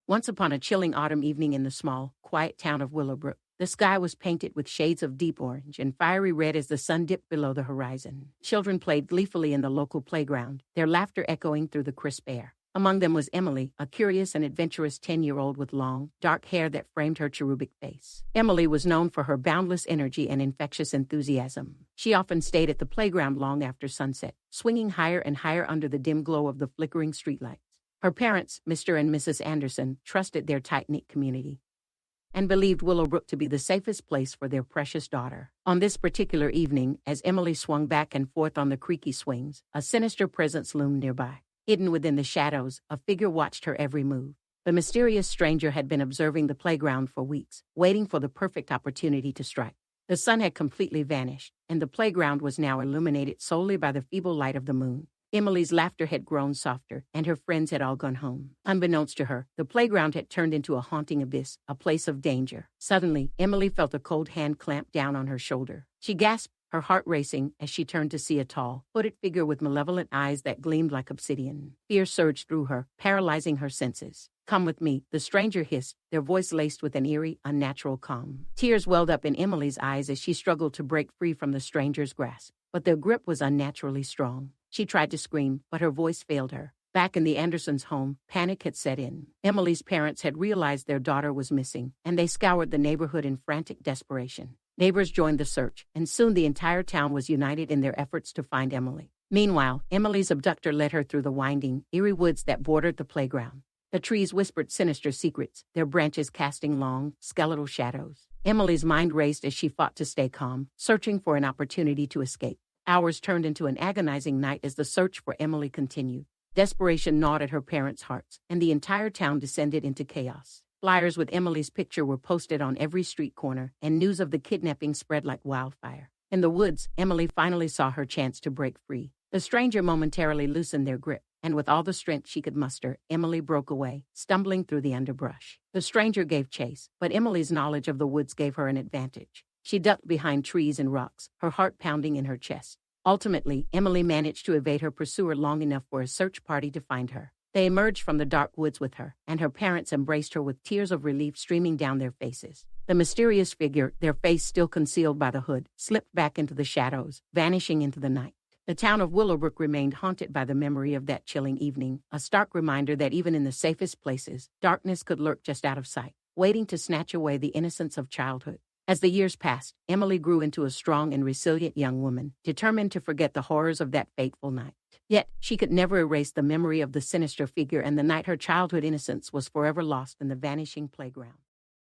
Once upon a chilling autumn evening in the small, quiet town of Willowbrook, the sky was painted with shades of deep orange and fiery red as the sun dipped below the horizon. Children played gleefully in the local playground, their laughter echoing through the crisp air. Among them was Emily, a curious and adventurous 10-year-old with long, dark hair that framed her cherubic face. Emily was known for her boundless energy and infectious enthusiasm. She often stayed at the playground long after sunset, swinging higher and higher under the dim glow of the flickering streetlights. Her parents, Mr. and Mrs. Anderson, trusted their tight-knit community and believed Willowbrook to be the safest place for their precious daughter. On this particular evening, as Emily swung back and forth on the creaky swings, a sinister presence loomed nearby. Hidden within the shadows, a figure watched her every move. The mysterious stranger had been observing the playground for weeks, waiting for the perfect opportunity to strike. The sun had completely vanished, and the playground was now illuminated solely by the feeble light of the moon. Emily's laughter had grown softer, and her friends had all gone home. Unbeknownst to her, the playground had turned into a haunting abyss, a place of danger. Suddenly, Emily felt a cold hand clamp down on her shoulder. She gasped, her heart racing, as she turned to see a tall, hooded figure with malevolent eyes that gleamed like obsidian. Fear surged through her, paralyzing her senses. "Come with me," the stranger hissed, their voice laced with an eerie, unnatural calm. Tears welled up in Emily's eyes as she struggled to break free from the stranger's grasp, but their grip was unnaturally strong. She tried to scream, but her voice failed her. Back in the Andersons' home, panic had set in. Emily's parents had realized their daughter was missing, and they scoured the neighborhood in frantic desperation. Neighbors joined the search, and soon the entire town was united in their efforts to find Emily. Meanwhile, Emily's abductor led her through the winding, eerie woods that bordered the playground. The trees whispered sinister secrets, their branches casting long, skeletal shadows. Emily's mind raced as she fought to stay calm, searching for an opportunity to escape. Hours turned into an agonizing night as the search for Emily continued. Desperation gnawed at her parents' hearts, and the entire town descended into chaos. Flyers with Emily's picture were posted on every street corner, and news of the kidnapping spread like wildfire. In the woods, Emily finally saw her chance to break free. The stranger momentarily loosened their grip, and with all the strength she could muster, Emily broke away, stumbling through the underbrush. The stranger gave chase, but Emily's knowledge of the woods gave her an advantage. She ducked behind trees and rocks, her heart pounding in her chest. Ultimately, Emily managed to evade her pursuer long enough for a search party to find her. They emerged from the dark woods with her, and her parents embraced her with tears of relief streaming down their faces. The mysterious figure, their face still concealed by the hood, slipped back into the shadows, vanishing into the night. The town of Willowbrook remained haunted by the memory of that chilling evening, a stark reminder that even in the safest places, darkness could lurk just out of sight, waiting to snatch away the innocence of childhood. As the years passed, Emily grew into a strong and resilient young woman, determined to forget the horrors of that fateful night. Yet, she could never erase the memory of the sinister figure and the night her childhood innocence was forever lost in the vanishing playground.